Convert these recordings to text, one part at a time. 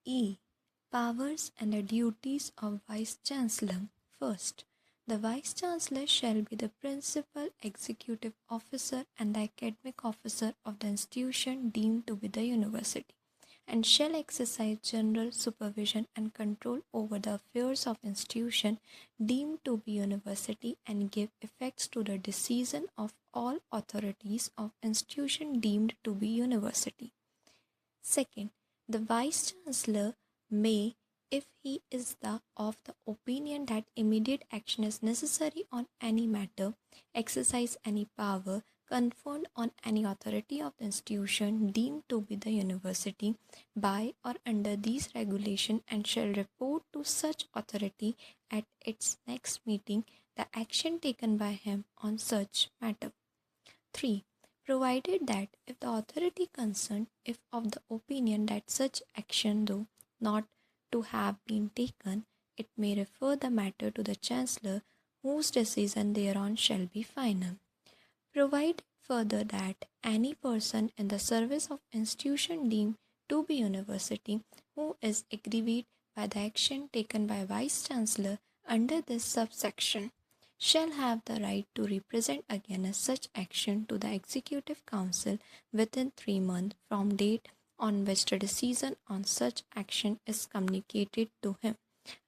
E. Powers and the duties of Vice-Chancellor. First, the Vice-Chancellor shall be the principal executive officer and the academic officer of the institution deemed to be the university, and shall exercise general supervision and control over the affairs of institution deemed to be university and give effects to the decision of all authorities of institution deemed to be university. Second, the Vice-Chancellor may, if he is of the opinion that immediate action is necessary on any matter, exercise any power conferred on any authority of the institution deemed to be the university by or under these regulations, and shall report to such authority at its next meeting the action taken by him on such matter. 3. Provided that if the authority concerned is of the opinion that such action, though not to have been taken, it may refer the matter to the Chancellor, whose decision thereon shall be final. Provide further that any person in the service of institution deemed to be university who is aggrieved by the action taken by Vice-Chancellor under this subsection shall have the right to represent against such action to the Executive Council within 3 months from date on which the decision on such action is communicated to him,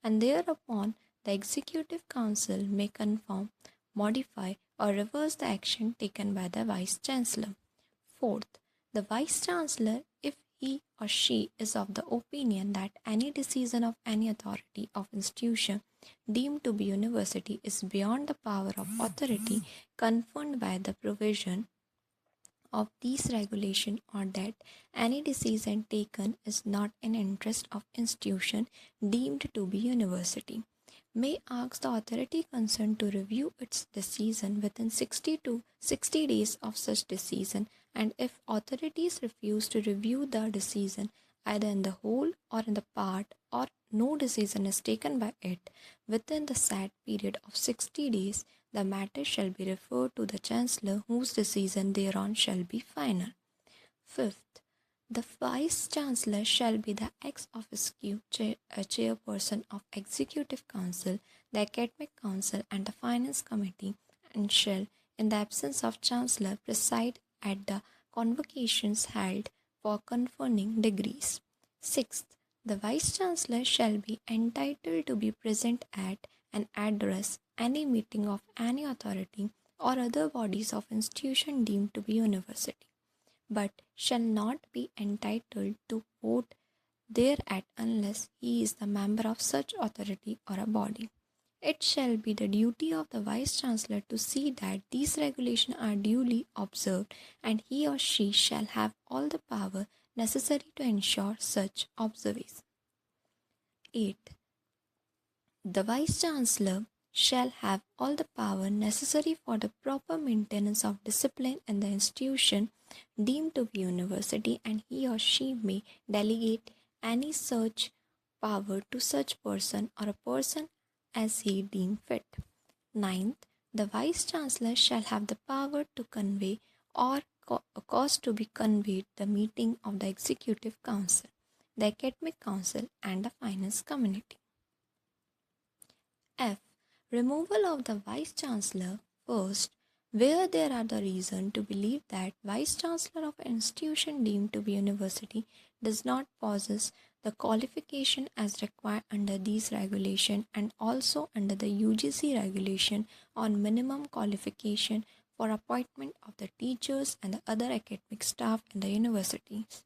and thereupon the Executive Council may confirm, modify, or reverse the action taken by the Vice-Chancellor. Fourth, the Vice-Chancellor, if he or she is of the opinion that any decision of any authority of institution deemed to be university is beyond the power of authority conferred by the provision of these regulations, or that any decision taken is not in interest of institution deemed to be university, may ask the authority concerned to review its decision within 60 days of such decision, and if authorities refuse to review the decision either in the whole or in the part, or no decision is taken by it within the said period of 60 days, the matter shall be referred to the Chancellor, whose decision thereon shall be final. Fifth, the Vice-Chancellor shall be the ex officio chairperson of Executive Council, the Academic Council, and the Finance Committee, and shall, in the absence of Chancellor, preside at the convocations held for conferring degrees. Sixth, the Vice-Chancellor shall be entitled to be present at and address any meeting of any authority or other bodies of institution deemed to be university, but shall not be entitled to vote thereat unless he is the member of such authority or a body. It shall be the duty of the Vice-Chancellor to see that these regulations are duly observed, and he or she shall have all the power necessary to ensure such observance. 8. The Vice-Chancellor shall have all the power necessary for the proper maintenance of discipline in the institution deemed to be university, and he or she may delegate any such power to such person or a person as he deem fit. 9th, the Vice-Chancellor shall have the power to convey or cause to be convened the meeting of the Executive Council, the Academic Council, and the Finance Committee. F. Removal of the Vice-Chancellor. First, where there are the reason to believe that Vice-Chancellor of an institution deemed to be university does not possess the qualification as required under these regulations, and also under the UGC regulation on minimum qualification for appointment of the teachers and the other academic staff in the universities,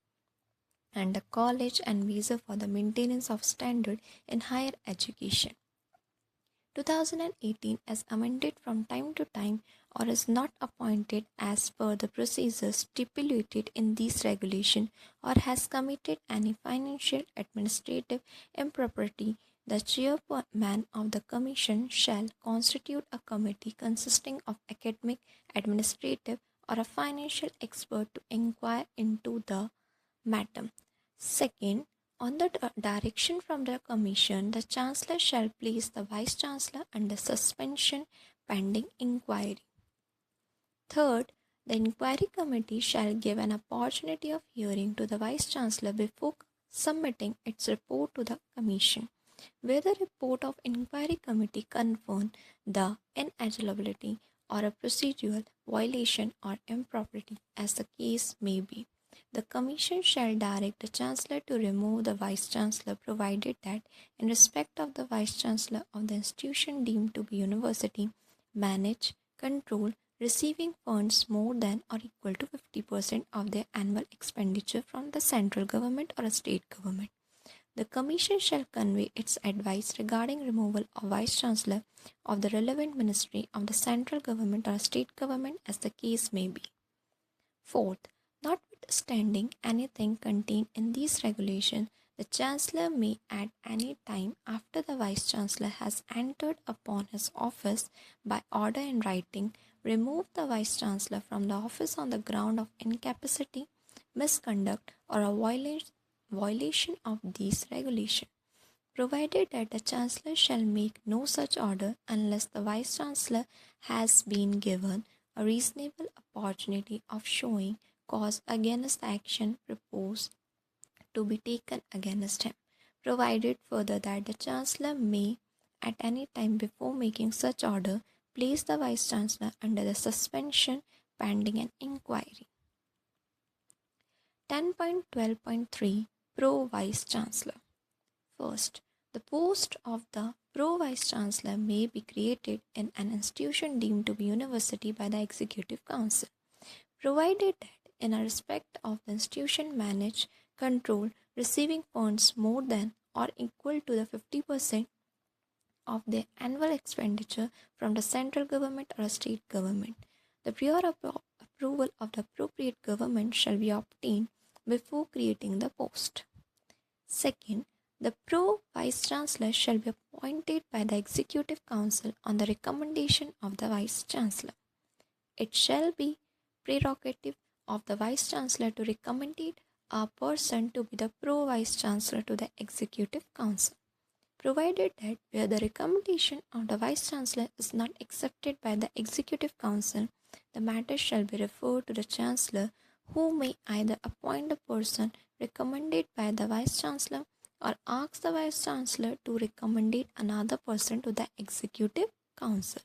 and the college, and visa for the maintenance of standard in higher education. 2018 as amended from time to time, or is not appointed as per the procedures stipulated in these regulations, or has committed any financial administrative impropriety, the chairman of the commission shall constitute a committee consisting of academic, administrative, or a financial expert to inquire into the matter. Second, on the direction from the Commission, the Chancellor shall place the Vice-Chancellor under suspension pending inquiry. Third, the inquiry committee shall give an opportunity of hearing to the Vice-Chancellor before submitting its report to the Commission, where the report of inquiry committee confirms the ineligibility or a procedural violation or impropriety, as the case may be. The Commission shall direct the Chancellor to remove the Vice Chancellor, provided that, in respect of the Vice Chancellor of the institution deemed to be university, manage, control, receiving funds more than or equal to 50% of their annual expenditure from the central government or a state government. The Commission shall convey its advice regarding removal of Vice Chancellor of the relevant ministry of the central government or state government, as the case may be. Fourth, notwithstanding anything contained in these regulations, the Chancellor may at any time after the Vice Chancellor has entered upon his office by order in writing remove the Vice Chancellor from the office on the ground of incapacity, misconduct, or a violation of these regulations, provided that the Chancellor shall make no such order unless the Vice Chancellor has been given a reasonable opportunity of showing cause against the action proposed to be taken against him, provided further that the Chancellor may, at any time before making such order, place the Vice Chancellor under the suspension pending an inquiry. 10.12.3 Pro Vice Chancellor. First, the post of the Pro Vice Chancellor may be created in an institution deemed to be university by the Executive Council, provided that, in respect of the institution managed, control, receiving funds more than or equal to the 50% of their annual expenditure from the central government or state government, the prior approval of the appropriate government shall be obtained before creating the post. Second, the Pro Vice Chancellor shall be appointed by the Executive Council on the recommendation of the Vice Chancellor. It shall be prerogative of the Vice Chancellor to recommend a person to be the Pro Vice Chancellor to the Executive Council, provided that where the recommendation of the Vice Chancellor is not accepted by the Executive Council, the matter shall be referred to the Chancellor, who may either appoint the person recommended by the Vice Chancellor or ask the Vice Chancellor to recommend another person to the Executive Council,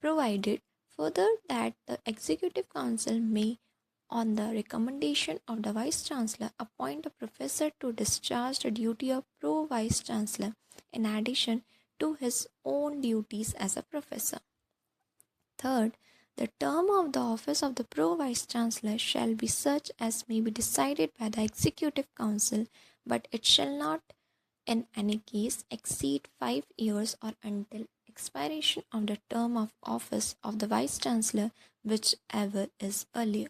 provided further that the Executive Council may, on the recommendation of the Vice Chancellor, appoint a professor to discharge the duty of Pro Vice Chancellor in addition to his own duties as a professor. Third, the term of the office of the Pro Vice Chancellor shall be such as may be decided by the Executive Council, but it shall not in any case exceed 5 years or until expiration of the term of office of the Vice Chancellor, whichever is earlier,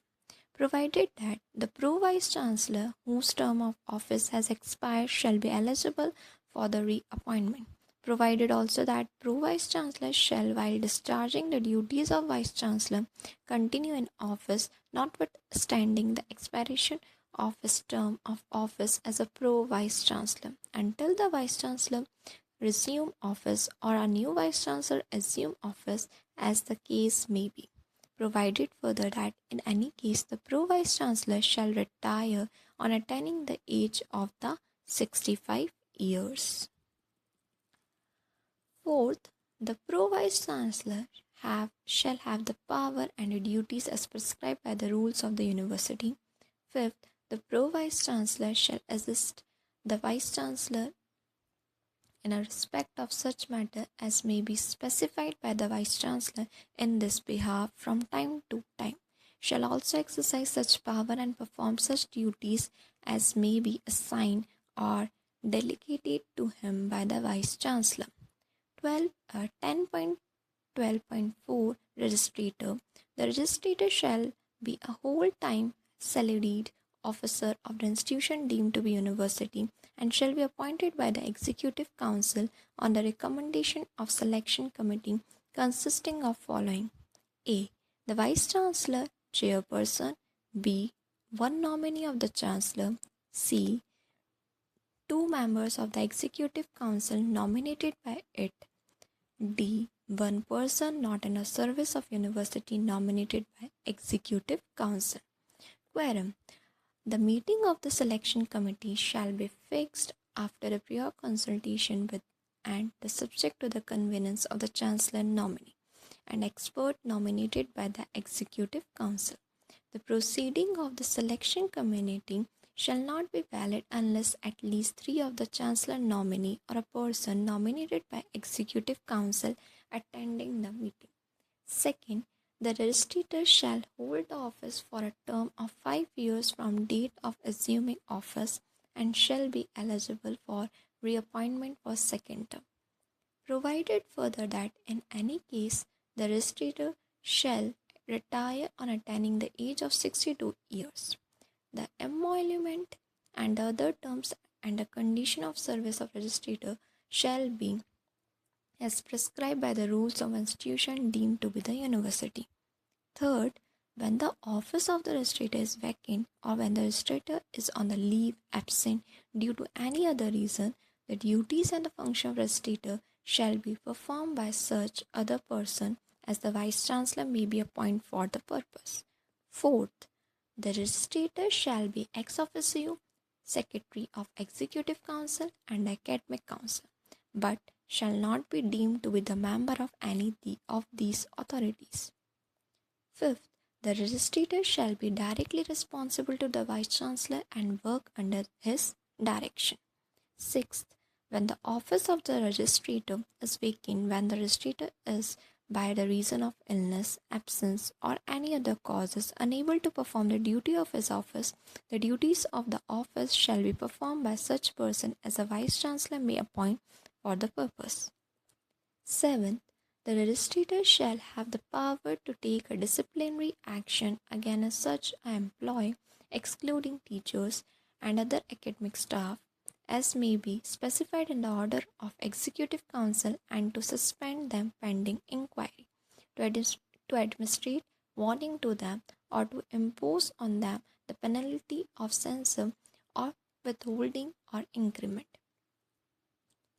provided that the Pro Vice Chancellor whose term of office has expired shall be eligible for the reappointment, provided also that Pro Vice Chancellor shall, while discharging the duties of Vice Chancellor, continue in office notwithstanding the expiration of his term of office as a Pro Vice Chancellor, until the Vice Chancellor resume office or a new Vice Chancellor assume office, as the case may be, provided further that in any case the Pro Vice Chancellor shall retire on attaining the age of the 65 years. Fourth, the Pro Vice Chancellor shall have the power and the duties as prescribed by the rules of the university. Fifth, the Pro Vice Chancellor shall assist the Vice Chancellor in a respect of such matter as may be specified by the Vice Chancellor in this behalf from time to time, shall also exercise such power and perform such duties as may be assigned or delegated to him by the Vice Chancellor. 10.12.4 Registrator. The Registrator shall be a whole-time salaried officer of the institution deemed to be university and shall be appointed by the Executive Council on the recommendation of selection committee consisting of following: A. The Vice Chancellor, Chairperson. B. One nominee of the Chancellor. C. Two members of the Executive Council nominated by it. D. One person not in a service of university nominated by Executive Council. Quorum. The meeting of the selection committee shall be fixed after a prior consultation with and the subject to the convenience of the Chancellor nominee and expert nominated by the Executive Council. The proceeding of the selection committee shall not be valid unless at least 3 of the Chancellor nominee or a person nominated by Executive Council attending the meeting. Second, the registrator shall hold the office for a term of 5 years from date of assuming office and shall be eligible for reappointment for second term. Provided further that in any case the registrator shall retire on attaining the age of 62 years. The emolument and the other terms and the condition of service of registrator shall be as prescribed by the rules of institution deemed to be the university. Third, when the office of the registrator is vacant or when the registrator is on the leave absent due to any other reason, the duties and the function of registrator shall be performed by such other person as the Vice Chancellor may be appointed for the purpose. Fourth, the registrator shall be ex officio Secretary of Executive Council and Academic Council, but shall not be deemed to be the member of any of these authorities. Fifth, the registrator shall be directly responsible to the Vice Chancellor and work under his direction. Sixth, when the office of the registrator is vacant, when the registrator is by the reason of illness, absence, or any other causes unable to perform the duty of his office, the duties of the office shall be performed by such person as a Vice Chancellor may appoint for the purpose. 7th, the registrator shall have the power to take a disciplinary action against such an employee, excluding teachers and other academic staff, as may be specified in the order of Executive Council, and to suspend them pending inquiry, to administrate warning to them, or to impose on them the penalty of censure or withholding or increment,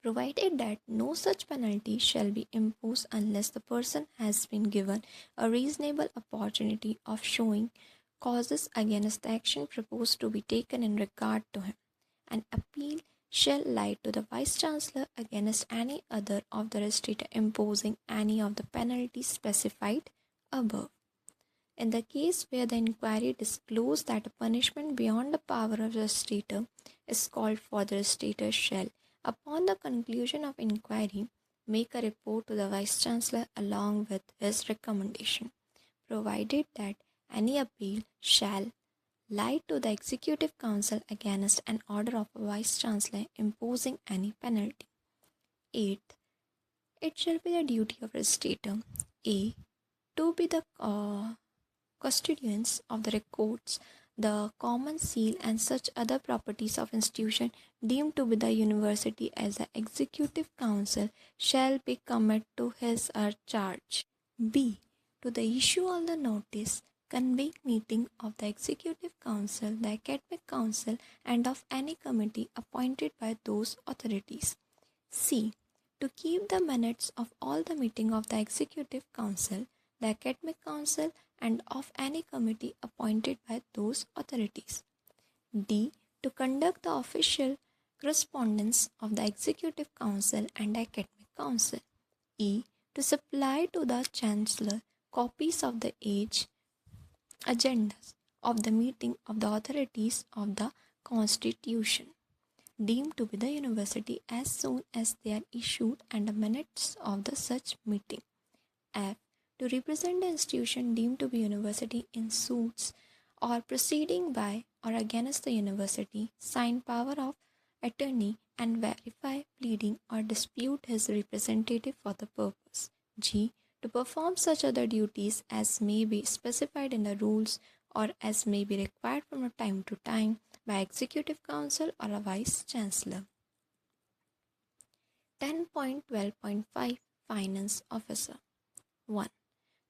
provided that no such penalty shall be imposed unless the person has been given a reasonable opportunity of showing causes against the action proposed to be taken in regard to him. An appeal shall lie to the Vice Chancellor against any other of the registrator imposing any of the penalties specified above. In the case where the inquiry disclosed that a punishment beyond the power of the registrator is called for, the registrator shall, upon the conclusion of inquiry, make a report to the Vice Chancellor along with his recommendation, provided that any appeal shall lie to the Executive Council against an order of a Vice Chancellor imposing any penalty. 8th, it shall be the duty of registrator A. to be the custodians of the records, the common seal, and such other properties of institution deemed to be the university as the Executive Council shall be committed to his or charge. B. To the issue of the notice convening meeting of the Executive Council, the Academic Council, and of any committee appointed by those authorities. C. To keep the minutes of all the meeting of the Executive Council, the Academic Council, and of any committee appointed by those authorities. D. To conduct the official correspondence of the Executive Council and Academic Council. E. To supply to the Chancellor copies of the agendas of the meeting of the authorities of the Constitution deemed to be the university as soon as they are issued, and the minutes of the such meeting. F. To represent the institution deemed to be university in suits or proceeding by or against the university, sign power of attorney, and verify pleading or dispute his representative for the purpose. G. To perform such other duties as may be specified in the rules or as may be required from time to time by Executive Council or a Vice Chancellor. 10.12.5 Finance Officer. 1.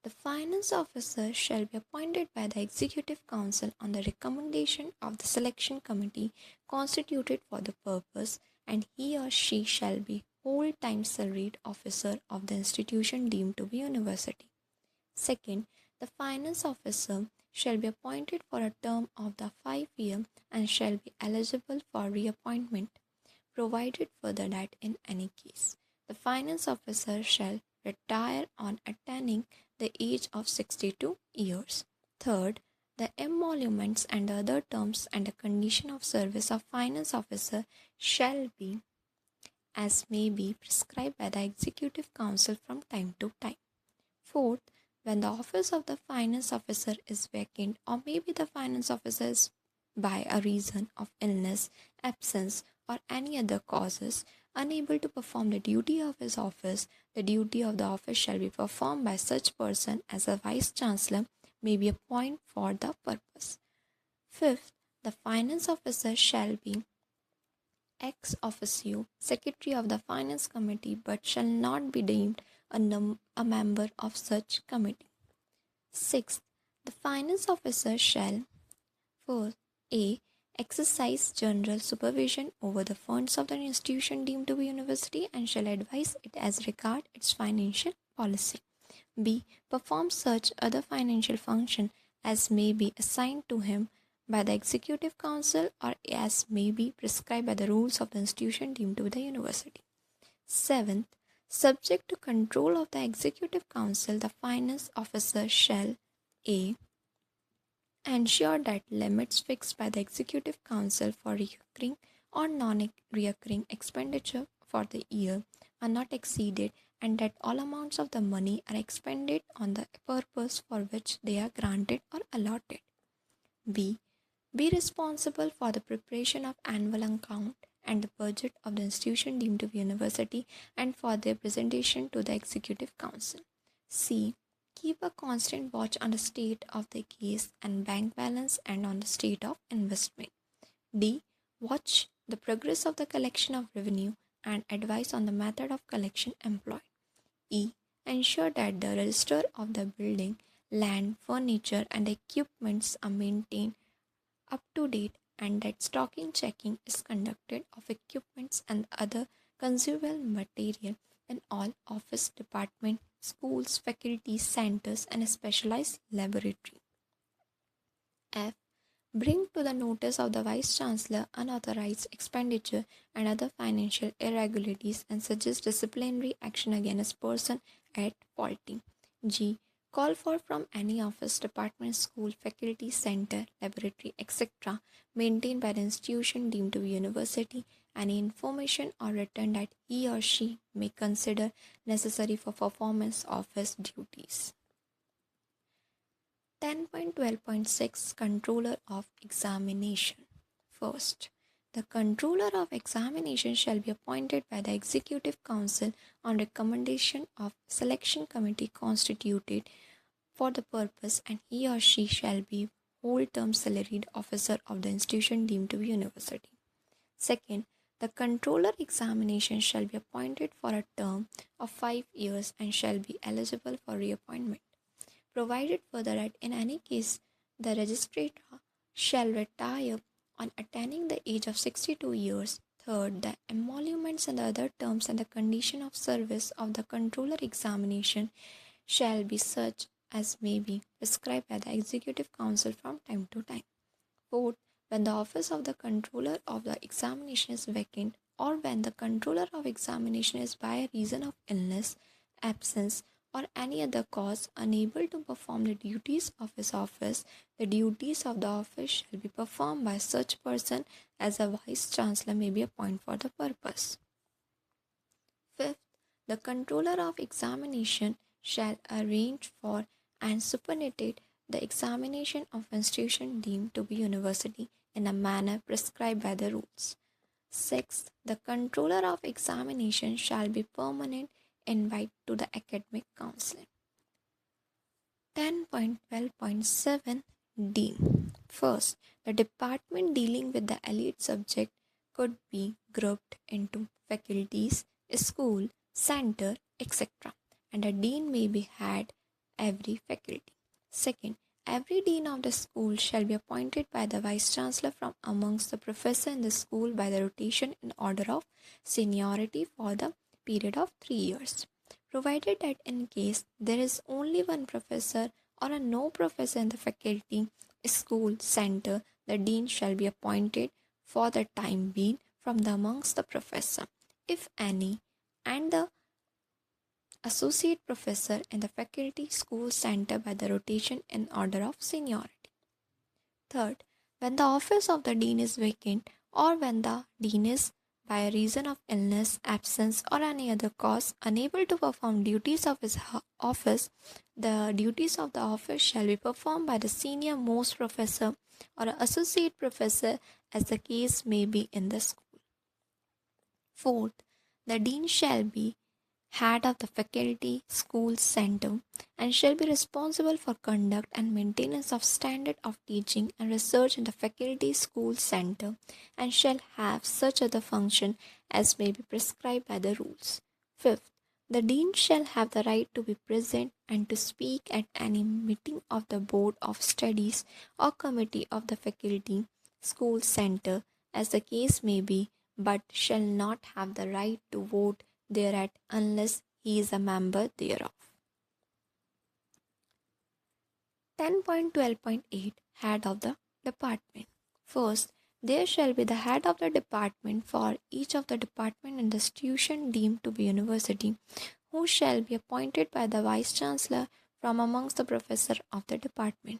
The finance officer shall be appointed by the Executive Council on the recommendation of the selection committee constituted for the purpose, and he or she shall be whole-time salaried officer of the institution deemed to be university. Second, the finance officer shall be appointed for a term of the 5 years and shall be eligible for reappointment, provided further that in any case the finance officer shall retire on attaining the age of 62 years. Third, the emoluments and the other terms and the condition of service of finance officer shall be as may be prescribed by the Executive Council from time to time. Fourth, when the office of the finance officer is vacant or maybe the finance officer is by a reason of illness, absence, or any other causes unable to perform the duty of his office, the duty of the office shall be performed by such person as a vice chancellor may be appointed for the purpose. Fifth, the finance officer shall be ex officio secretary of the finance committee but shall not be deemed a member of such committee. Sixth, the finance officer shall first a exercise general supervision over the funds of the institution deemed to be university and shall advise it as regard its financial policy. B. Perform such other financial function as may be assigned to him by the Executive Council or as may be prescribed by the rules of the institution deemed to be the university. Seventh, subject to control of the Executive Council, the finance officer shall a. ensure that limits fixed by the Executive Council for recurring or non-recurring expenditure for the year are not exceeded and that all amounts of the money are expended on the purpose for which they are granted or allotted. B. Be responsible for the preparation of annual account and the budget of the institution deemed to be university and for their presentation to the Executive Council. C. Keep a constant watch on the state of the case and bank balance and on the state of investment. D. Watch the progress of the collection of revenue and advise on the method of collection employed. E. Ensure that the register of the building, land, furniture, and equipments are maintained up to date and that stocking checking is conducted of equipments and other consumable material in all office departments, schools, faculties, centers, and a specialized laboratory. F. Bring to the notice of the Vice Chancellor unauthorized expenditure and other financial irregularities and suggest disciplinary action against person at faulty. G. Call for from any office, department, school, faculty, center, laboratory, etc. maintained by the institution deemed to be university any information or written that he or she may consider necessary for performance of his duties. 10.12.6 Controller of Examination. First, the Controller of Examination shall be appointed by the Executive Council on recommendation of Selection Committee constituted for the purpose and he or she shall be whole-term salaried officer of the institution deemed to be university. Second, the Controller Examination shall be appointed for a term of 5 years and shall be eligible for reappointment, provided further that in any case the registrator shall retire on attaining the age of 62 years. Third, the emoluments and the other terms and the condition of service of the Controller Examination shall be such as may be prescribed by the Executive Council from time to time. Fourth, when the office of the Controller of the Examination is vacant or when the Controller of Examination is by a reason of illness, absence, or any other cause unable to perform the duties of his office, the duties of the office shall be performed by such person as a Vice Chancellor may be appointed for the purpose. Fifth, the Controller of Examination shall arrange for and superintend the examination of institution deemed to be university in a manner prescribed by the rules. Sixth, the Controller of Examination shall be permanent invite to the academic council. 10.12.7 Dean. First, the department dealing with the elite subject could be grouped into faculties, school, center, etc. and a dean may be had every faculty. Second, every dean of the school shall be appointed by the Vice Chancellor from amongst the professors in the school by the rotation in order of seniority for the period of 3 years, provided that in case there is only one professor or a no professor in the faculty, school, center, the dean shall be appointed for the time being from the amongst the professor, if any, and the associate professor in the faculty, school, center by the rotation in order of seniority. Third, when the office of the dean is vacant or when the dean is by reason of illness, absence, or any other cause unable to perform duties of his office, the duties of the office shall be performed by the senior most professor or associate professor as the case may be in the school. Fourth, the dean shall be head of the faculty, school, center, and shall be responsible for conduct and maintenance of standard of teaching and research in the faculty, school, center, and shall have such other function as may be prescribed by the rules. Fifth, the dean shall have the right to be present and to speak at any meeting of the board of studies or committee of the faculty, school, center, as the case may be, but shall not have the right to vote thereat unless he is a member thereof. 10.12.8 Head of the Department. First, there shall be the head of the department for each of the department in the institution deemed to be university, who shall be appointed by the Vice Chancellor from amongst the professor of the department,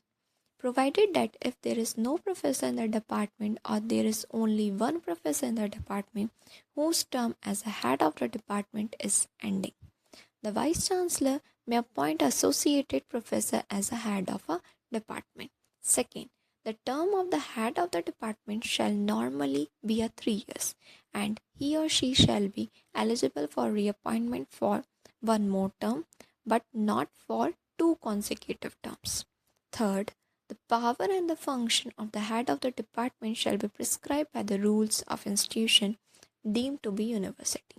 provided that if there is no professor in the department or there is only one professor in the department whose term as a head of the department is ending, the Vice Chancellor may appoint associated professor as a head of a department. Second, the term of the head of the department shall normally be a 3 years, and he or she shall be eligible for reappointment for one more term, but not for 2 consecutive terms. Third, the power and the function of the head of the department shall be prescribed by the rules of institution deemed to be university.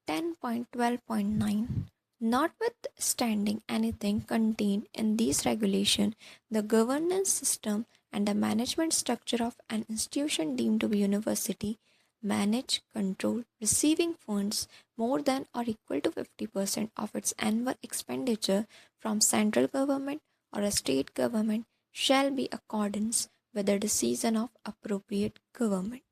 10.12.9 Notwithstanding anything contained in these regulations, the governance system and the management structure of an institution deemed to be university manage, control, receiving funds more than or equal to 50% of its annual expenditure from central government or a state government shall be accordance with the decision of appropriate government.